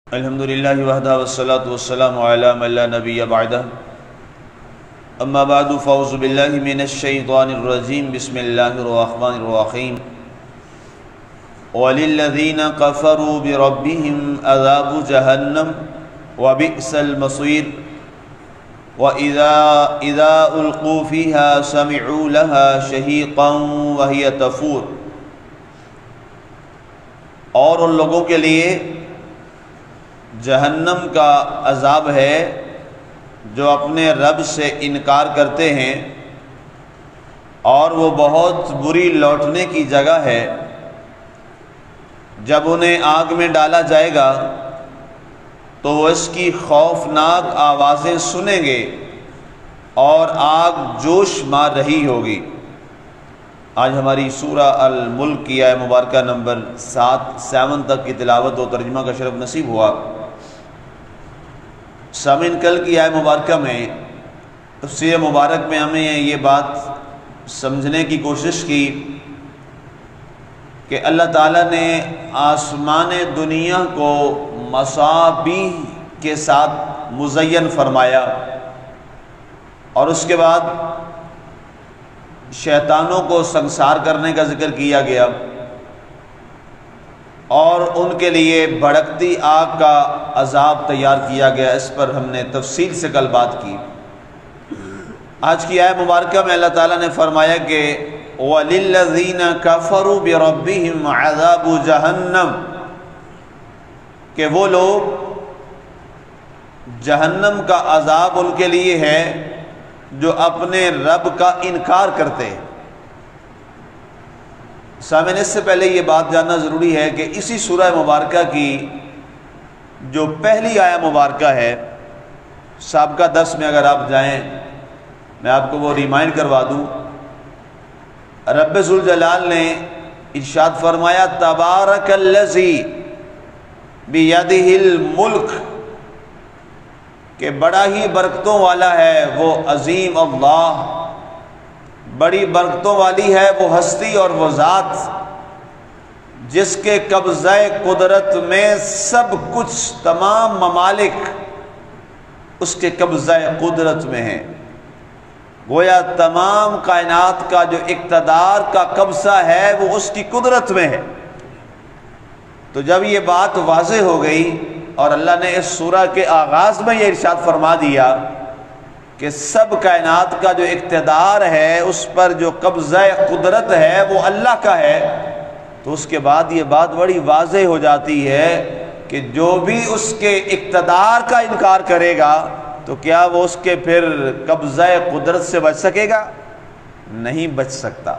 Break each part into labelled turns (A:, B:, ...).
A: الحمد للہ وحدہ والصلاة والسلام علی من لا نبی بعدہ اما بعد فاعوذ باللہ من الشیطان الرجیم بسم اللہ الرحمن الرحیم وَلِلَّذِينَ كَفَرُوا بِرَبِّهِمْ عَذَابُ جَهَنَّمَ وَبِئْسَ الْمَصِيرُ وَإِذَا أُلْقُوا فِيهَا سَمِعُوا لَهَا شَهِيقًا وَهِيَ تَفُورُ۔ اور ان لوگوں کے لیے جہنم کا عذاب ہے جو اپنے رب سے انکار کرتے ہیں، اور وہ بہت بری لوٹنے کی جگہ ہے۔ جب انہیں آگ میں ڈالا جائے گا تو وہ اس کی خوفناک آوازیں سنیں گے اور آگ جوش مار رہی ہوگی۔ آج ہماری سورہ الملک کی آیت مبارکہ نمبر 7 تک کی تلاوت و ترجمہ کا شرف نصیب ہوا۔ سامعین، کل کی آیت مبارکہ میں تفسیر مبارک میں ہمیں یہ بات سمجھنے کی کوشش کی کہ اللہ تعالیٰ نے آسمان دنیا کو مصابیح کے ساتھ مزین فرمایا، اور اس کے بعد شیطانوں کو سنسار کرنے کا ذکر کیا گیا، اور ان کے لیے بھڑکتی آگ کا عذاب تیار کیا گیا۔ اس پر ہم نے تفصیل سے کل بات کی۔ آج کی آیت مبارکہ میں اللہ تعالیٰ نے فرمایا کہ وَلِلَّذِينَ كَفَرُوا بِرَبِّهِمْ عَذَابُ جَهَنَّمَ، کہ وہ لوگ جہنم کا عذاب ان کے لیے ہے جو اپنے رب کا انکار کرتے ہیں۔ سامعین، اس سے پہلے یہ بات جاننا ضروری ہے کہ اسی سورہ مبارکہ کی جو پہلی آیت مبارکہ ہے، سابقہ درس میں اگر آپ جائیں میں آپ کو وہ ریمائنڈ کروا دوں، رب ذوالجلال نے ارشاد فرمایا تبارک الذی بیدہ الملک، کہ بڑا ہی برکتوں والا ہے وہ عظیم اللہ، بڑی برکتوں والی ہے وہ ہستی اور وہ ذات جس کے قبضہ قدرت میں سب کچھ، تمام ممالک اس کے قبضہ قدرت میں ہیں۔ گویا تمام کائنات کا جو اقتدار کا قبضہ ہے وہ اس کی قدرت میں ہے۔ تو جب یہ بات واضح ہو گئی اور اللہ نے اس سورہ کے آغاز میں یہ ارشاد فرما دیا کہ سب کائنات کا جو اقتدار ہے، اس پر جو قبضہ قدرت ہے وہ اللہ کا ہے، تو اس کے بعد یہ بات بڑی واضح ہو جاتی ہے کہ جو بھی اس کے اقتدار کا انکار کرے گا تو کیا وہ اس کے پھر قبضہ قدرت سے بچ سکے گا؟ نہیں بچ سکتا۔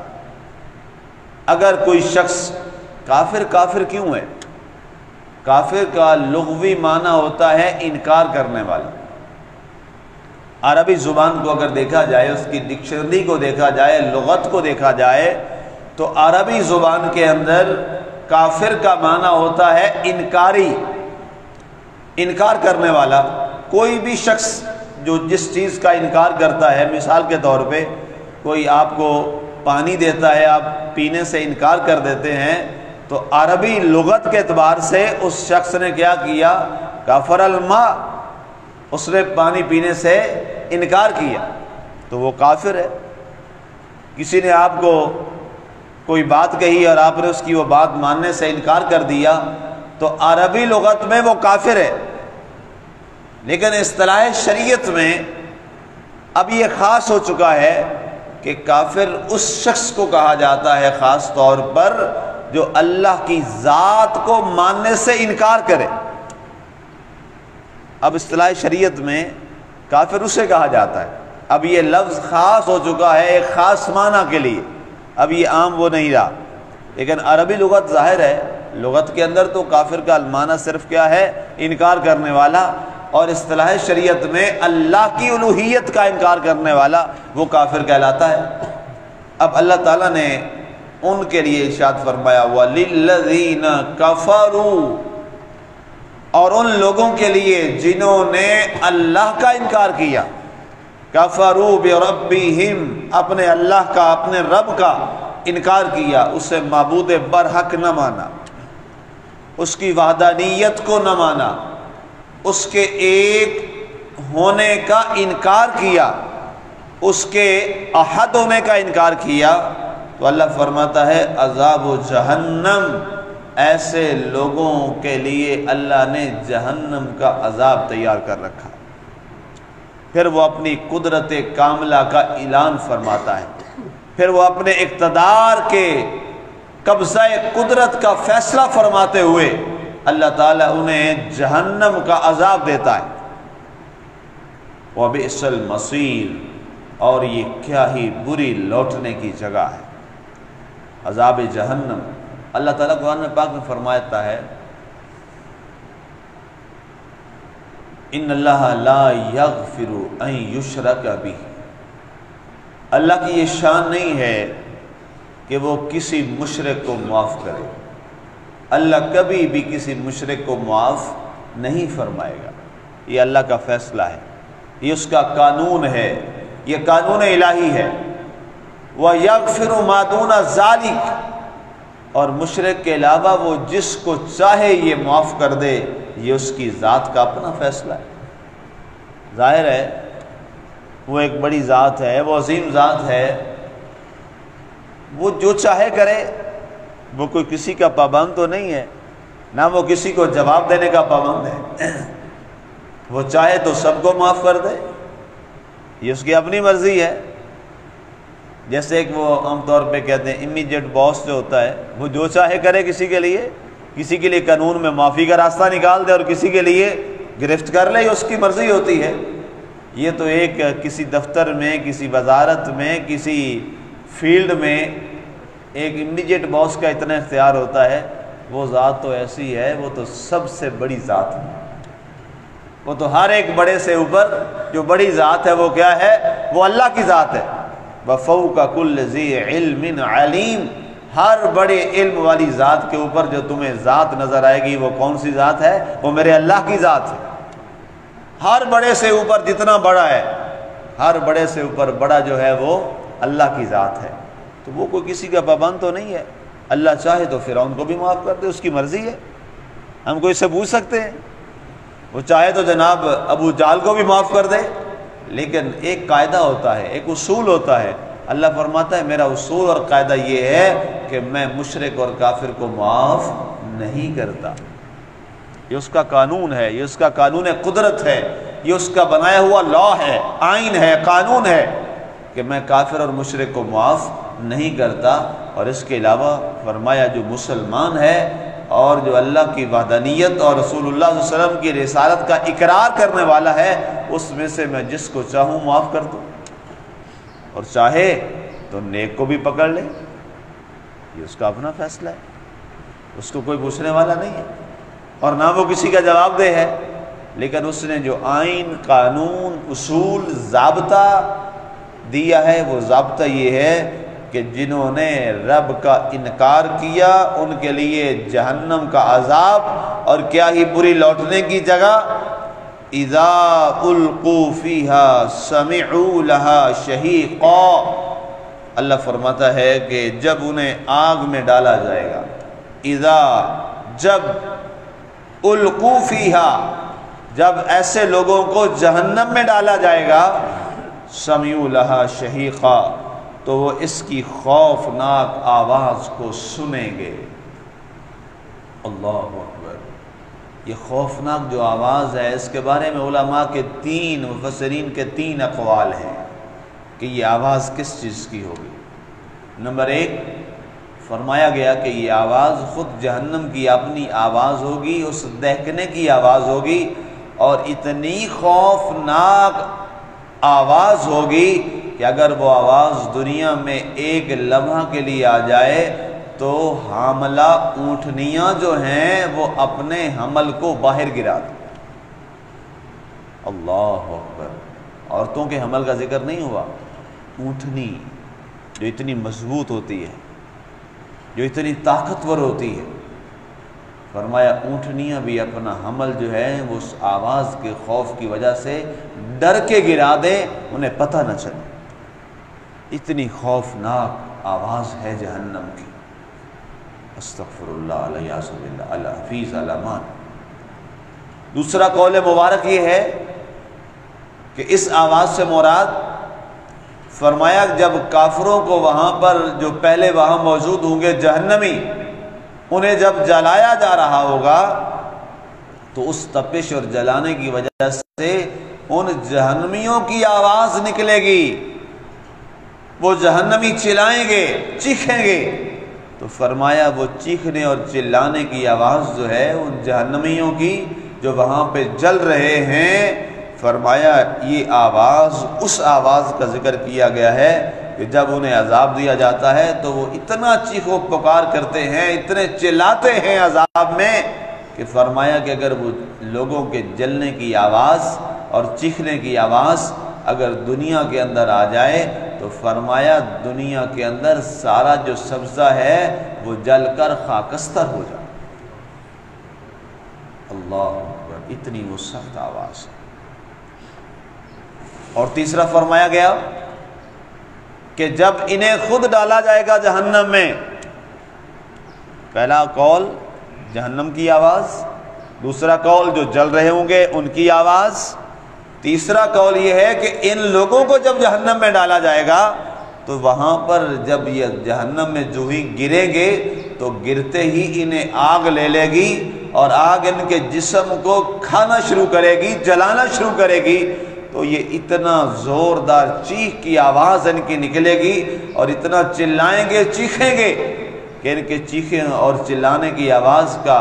A: اگر کوئی شخص کافر کیوں ہے؟ کافر کا لغوی معنی ہوتا ہے انکار کرنے والا۔ عربی زبان کو اگر دیکھا جائے، اس کی ڈکشنری کو دیکھا جائے، لغت کو دیکھا جائے، تو عربی زبان کے اندر کافر کا معنی ہوتا ہے انکاری، انکار کرنے والا۔ کوئی بھی شخص جو جس چیز کا انکار کرتا ہے، مثال کے طور پہ کوئی آپ کو پانی دیتا ہے، آپ پینے سے انکار کر دیتے ہیں، تو عربی لغت کے اعتبار سے اس شخص نے کیا کیا؟ کفر الماء، اس نے پانی پینے سے انکار کیا، تو وہ کافر ہے۔ کسی نے آپ کو کوئی بات کہی اور آپ نے اس کی وہ بات ماننے سے انکار کر دیا، تو عربی لغت میں وہ کافر ہے۔ لیکن اصطلاح شریعت میں اب یہ خاص ہو چکا ہے کہ کافر اس شخص کو کہا جاتا ہے خاص طور پر جو اللہ کی ذات کو ماننے سے انکار کرے۔ اب اصطلاح شریعت میں کافر اسے کہا جاتا ہے۔ اب یہ لفظ خاص ہو چکا ہے ایک خاص معنی کے لیے، اب یہ عام وہ نہیں رہا۔ لیکن عربی لغت ظاہر ہے، لغت کے اندر تو کافر کا معنی صرف کیا ہے؟ انکار کرنے والا، اور اصطلاح شریعت میں اللہ کی الوہیت کا انکار کرنے والا وہ کافر کہلاتا ہے۔ اب اللہ تعالیٰ نے ان کے لیے ارشاد فرمایا وَلِلَّذِينَ كَفَرُوا، اور ان لوگوں کے لیے جنہوں نے اللہ کا انکار کیا، کفروا بربہم، اپنے اللہ کا، اپنے رب کا انکار کیا، اسے معبود برحق نہ مانا، اس کی وحدانیت کو نہ مانا، اس کے ایک ہونے کا انکار کیا، اس کے احد ہونے کا انکار کیا، تو اللہ فرماتا ہے عذاب جہنم، ایسے لوگوں کے لیے اللہ نے جہنم کا عذاب تیار کر رکھا۔ پھر وہ اپنی قدرت کاملہ کا اعلان فرماتا ہے، پھر وہ اپنے اقتدار کے قبضہ قدرت کا فیصلہ فرماتے ہوئے اللہ تعالیٰ انہیں جہنم کا عذاب دیتا ہے۔ وَبِئْسَ الْمَصِيرُ، اور یہ کیا ہی بری لوٹنے کی جگہ ہے، عذاب جہنم۔ اللہ تعالیٰ قرآن پاک میں فرماتا ہے ان اللہ لا یغفر ان یشرک بہ، اللہ کی یہ شان نہیں ہے کہ وہ کسی مشرک کو معاف کرے، اللہ کبھی بھی کسی مشرک کو معاف نہیں فرمائے گا، یہ اللہ کا فیصلہ ہے، یہ اس کا قانون ہے، یہ قانون الہی ہے۔ وَيَغْفِرُ مَا دُونَ ذَلِكَ، اور مشرک کے علاوہ وہ جس کو چاہے یہ معاف کر دے، یہ اس کی ذات کا اپنا فیصلہ ہے۔ ظاہر ہے وہ ایک بڑی ذات ہے، وہ عظیم ذات ہے، وہ جو چاہے کرے، وہ کوئی کسی کا پابند تو نہیں ہے، نہ وہ کسی کو جواب دینے کا پابند ہے، وہ چاہے تو سب کو معاف کر دے، یہ اس کی اپنی مرضی ہے۔ جیسے ایک وہ عام طور پہ کہتے ہیں امیڈیٹ باس جو ہوتا ہے، وہ جو چاہے کرے کسی کے لیے قانون میں معافی کا راستہ نکال دے اور کسی کے لیے گرفت کر لے، یہ اس کی مرضی ہوتی ہے۔ یہ تو ایک کسی دفتر میں، کسی وزارت میں، کسی فیلڈ میں ایک امیڈیٹ باس کا اتنا اختیار ہوتا ہے، وہ ذات تو ایسی ہے، وہ تو سب سے بڑی ذات ہے، وہ تو ہر ایک بڑے سے اوپر جو بڑی ذات ہے وہ کیا ہے؟ وہ اللہ کی ذات ہے۔ وَفَوْقَ كُلِّ ذِي عِلْمٍ عَلِيمٍ، ہر بڑے علم والی ذات کے اوپر جو تمہیں ذات نظر آئے گی وہ کون سی ذات ہے؟ وہ میرے اللہ کی ذات ہے۔ ہر بڑے سے اوپر جتنا بڑا ہے، ہر بڑے سے اوپر بڑا جو ہے وہ اللہ کی ذات ہے، تو وہ کوئی کسی کا پابند تو نہیں ہے۔ اللہ چاہے تو فرعون کو بھی معاف کر دے، اس کی مرضی ہے، ہم کوئی سے پوچھ سکتے ہیں؟ وہ چاہے تو جناب ابو جہل کو بھی معاف کر دے، لیکن ایک قاعدہ ہوتا ہے، ایک اصول ہوتا ہے۔ اللہ فرماتا ہے میرا اصول اور قاعدہ یہ ہے کہ میں مشرک اور کافر کو معاف نہیں کرتا، یہ اس کا قانون ہے، یہ اس کا قانون قدرت ہے، یہ اس کا بنایا ہوا لا ہے، آئین ہے، قانون ہے کہ میں کافر اور مشرک کو معاف نہیں کرتا۔ اور اس کے علاوہ فرمایا جو مسلمان ہے اور جو اللہ کی وحدانیت اور رسول اللہ صلی اللہ علیہ وسلم کی رسالت کا اقرار کرنے والا ہے، اس میں سے میں جس کو چاہوں معاف کر دوں، اور چاہے تو نیک کو بھی پکڑ لے، یہ اس کا اپنا فیصلہ ہے، اس کو کوئی پوچھنے والا نہیں ہے اور نہ وہ کسی کا جواب دہ ہے۔ لیکن اس نے جو آئین، قانون، اصول، ضابطہ دیا ہے، وہ ضابطہ یہ ہے کہ جنہوں نے رب کا انکار کیا ان کے لیے جہنم کا عذاب، اور کیا ہی بری لوٹنے کی جگہ۔ اذا القوا فیہا سمعوا لہا شہیقا، اللہ فرماتا ہے کہ جب انہیں آگ میں ڈالا جائے گا، اذا، جب، القوا فیہا، جب ایسے لوگوں کو جہنم میں ڈالا جائے گا، سمعوا لہا شہیقا، تو وہ اس کی خوفناک آواز کو سنیں گے۔ اللہ اکبر، یہ خوفناک جو آواز ہے، اس کے بارے میں علماء کے مفسرین کے 3 اقوال ہیں کہ یہ آواز کس چیز کی ہوگی۔ نمبر 1، فرمایا گیا کہ یہ آواز خود جہنم کی اپنی آواز ہوگی، اس دہکنے کی آواز ہوگی، اور اتنی خوفناک آواز ہوگی کہ اگر وہ آواز دنیا میں ایک لمحہ کے لیے آ جائے تو حاملہ اونٹنیاں جو ہیں وہ اپنے حمل کو باہر گرا دیں۔ اللہ اکبر، عورتوں کے حمل کا ذکر نہیں ہوا، اونٹنی جو اتنی مضبوط ہوتی ہے، جو اتنی طاقتور ہوتی ہے، فرمایا اونٹنیاں بھی اپنا حمل جو ہے وہ اس آواز کے خوف کی وجہ سے ڈر کے گرا دیں، انہیں پتہ نہ چلے، اتنی خوفناک آواز ہے جہنم کی۔ استغفر اللہ علیہ وسلم، الحفیظ علامان۔ دوسرا قول مبارک یہ ہے کہ اس آواز سے مراد فرمایا جب کافروں کو وہاں پر جو پہلے وہاں موجود ہوں گے جہنمی، انہیں جب جلایا جا رہا ہوگا تو اس تپش اور جلانے کی وجہ سے ان جہنمیوں کی آواز نکلے گی، وہ جہنمی چلائیں گے، چیخیں گے۔ تو فرمایا وہ چیخنے اور چلانے کی آواز جو ہے ان جہنمیوں کی جو وہاں پہ جل رہے ہیں، فرمایا یہ آواز اس آواز کا ذکر کیا گیا ہے کہ جب انہیں عذاب دیا جاتا ہے تو وہ اتنا چیخ و پکار کرتے ہیں، اتنے چلاتے ہیں عذاب میں کہ فرمایا کہ اگر وہ لوگوں کے جلنے کی آواز اور چیخنے کی آواز اگر دنیا کے اندر آ جائے تو فرمایا دنیا کے اندر سارا جو سبزہ ہے وہ جل کر خاکستر ہو جائے۔ اللہ اکبر، اتنی وہ سخت آواز ہے۔ اور تیسرا فرمایا گیا کہ جب انہیں خود ڈالا جائے گا جہنم میں، پہلا قول جہنم کی آواز، دوسرا قول جو جل رہے ہوں گے ان کی آواز، تیسرا قول یہ ہے کہ ان لوگوں کو جب جہنم میں ڈالا جائے گا تو وہاں پر جب یہ جہنم میں جو ہی گریں گے تو گرتے ہی انہیں آگ لے لے گی اور آگ ان کے جسم کو کھانا شروع کرے گی، جلانا شروع کرے گی۔ تو یہ اتنا زوردار چیخ کی آواز ان کی نکلے گی اور اتنا چلائیں گے، چیخیں گے کہ ان کے چیخیں اور چلانے کی آواز کا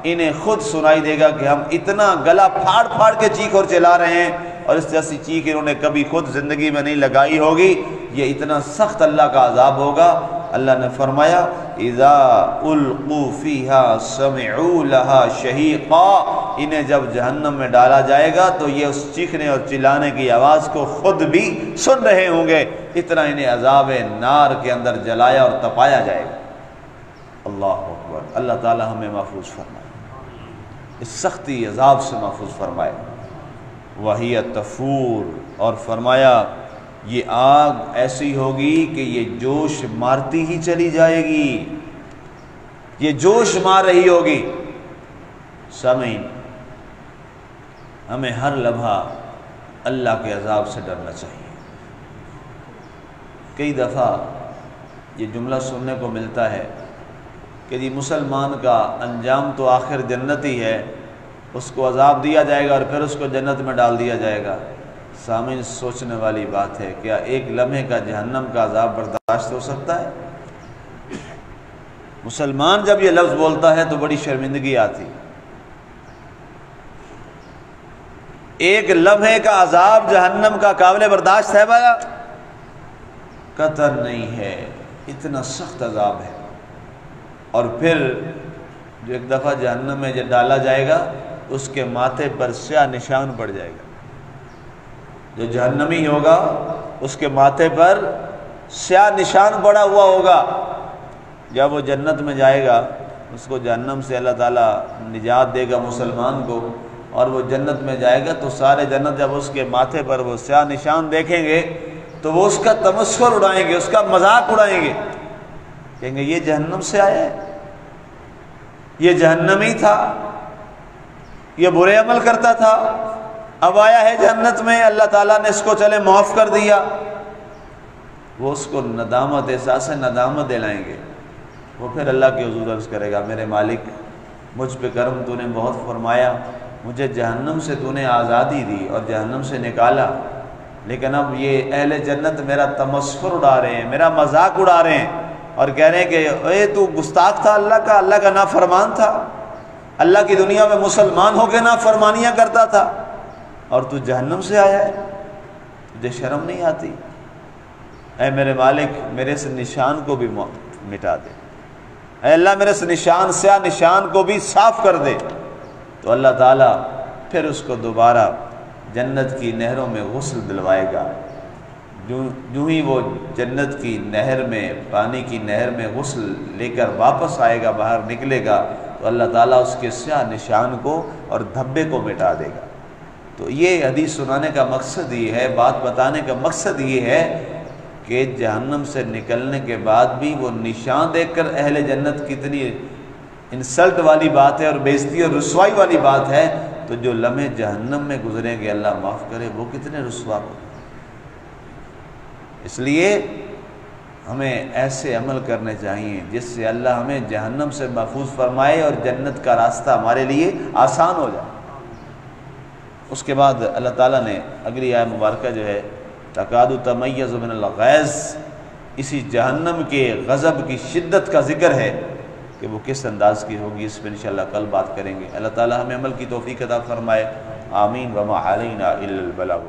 A: انہیں خود سنائی دے گا کہ ہم اتنا گلا پھاڑ پھاڑ کے چیخ اور چلا رہے ہیں اور اس جیسی چیخ انہوں نے کبھی خود زندگی میں نہیں لگائی ہوگی۔ یہ اتنا سخت اللہ کا عذاب ہوگا۔ اللہ نے فرمایا اذا القوا فیہا سمعوا لہا شہیقا، انہیں جب جہنم میں ڈالا جائے گا تو یہ اس چیخنے اور چلانے کی آواز کو خود بھی سن رہے ہوں گے، اتنا انہیں عذاب نار کے اندر جلایا اور تپایا جائے گا۔ اللہ اکبر، اللہ تعالی ہمیں محفوظ فرمائے، اس سختی عذاب سے محفوظ فرمائے۔ وَهِيَ تَفُورُ، اور فرمایا یہ آگ ایسی ہوگی کہ یہ جوش مارتی ہی چلی جائے گی، یہ جوش مار رہی ہوگی۔ سامعین، ہمیں ہر لمحہ اللہ کے عذاب سے ڈرنا چاہیے۔ کئی دفعہ یہ جملہ سننے کو ملتا ہے کہ جی مسلمان کا انجام تو آخر جنت ہی ہے، اس کو عذاب دیا جائے گا اور پھر اس کو جنت میں ڈال دیا جائے گا۔ سامعین، سوچنے والی بات ہے، کیا ایک لمحے کا جہنم کا عذاب برداشت ہو سکتا ہے؟ مسلمان جب یہ لفظ بولتا ہے تو بڑی شرمندگی آتی۔ ایک لمحے کا عذاب جہنم کا قابل برداشت ہے بھلا؟ قطعاً نہیں ہے، اتنا سخت عذاب ہے۔ اور پھر جو ایک دفعہ جہنم میں جب ڈالا جائے گا اس کے ماتھے پر سیاہ نشان پڑ جائے گا۔ جو جہنمی ہوگا اس کے ماتھے پر سیاہ نشان پڑا ہوا ہوگا۔ جب وہ جنت میں جائے گا اس کو جہنم سے اللہ تعالیٰ نجات دے گا مسلمان کو، اور وہ جنت میں جائے گا تو سارے جنت جب اس کے ماتھے پر وہ سیاہ نشان دیکھیں گے تو وہ اس کا تمسخر اڑائیں گے، اس کا مذاق اڑائیں گے، کہیں گے یہ جہنم سے آیا ہے، یہ جہنمی تھا، یہ برے عمل کرتا تھا، اب آیا ہے جنت میں، اللہ تعالیٰ نے اس کو چلے معاف کر دیا۔ وہ اس کو ندامت، احساس ندامت دلائیں گے۔ وہ پھر اللہ کے حضور عرض کرے گا میرے مالک مجھ پہ کرم تو نے بہت فرمایا، مجھے جہنم سے تو نے آزادی دی اور جہنم سے نکالا، لیکن اب یہ اہل جنت میرا تمسخر اڑا رہے ہیں، میرا مذاق اڑا رہے ہیں اور کہہ رہے ہیں کہ اے تو گستاخ تھا، اللہ کا نافرمان تھا، اللہ کی دنیا میں مسلمان ہو کے نافرمانیاں کرتا تھا اور تو جہنم سے آیا ہے، تجھے شرم نہیں آتی؟ اے میرے مالک میرے اس نشان کو بھی مٹا دے، اے اللہ میرے اس نشان سیاہ نشان کو بھی صاف کر دے۔ تو اللہ تعالیٰ پھر اس کو دوبارہ جنت کی نہروں میں غسل دلوائے گا۔ جو ہی وہ جنت کی نہر میں، پانی کی نہر میں غسل لے کر واپس آئے گا، باہر نکلے گا تو اللہ تعالیٰ اس کے سیاہ نشان کو اور دھبے کو مٹا دے گا۔ تو یہ حدیث سنانے کا مقصد یہ ہے، بات بتانے کا مقصد یہ ہے کہ جہنم سے نکلنے کے بعد بھی وہ نشان دیکھ کر اہل جنت کتنی انسلٹ والی بات ہے اور بےزتی اور رسوائی والی بات ہے تو جو لمحے جہنم میں گزریں گے اللہ معاف کرے وہ کتنے رسوا ہو۔ اس لیے ہمیں ایسے عمل کرنے چاہیے جس سے اللہ ہمیں جہنم سے محفوظ فرمائے اور جنت کا راستہ ہمارے لیے آسان ہو جائے۔ اس کے بعد اللہ تعالیٰ نے اگلی آیت مبارکہ جو ہے تکاد تمیز من الغیظ، اسی جہنم کے غضب کی شدت کا ذکر ہے کہ وہ کس انداز کی ہوگی، اس پہ انشاءاللہ کل بات کریں گے۔ اللہ تعالیٰ ہمیں عمل کی توفیق عطا فرمائے، آمین۔ وما علینا الا البلاغ۔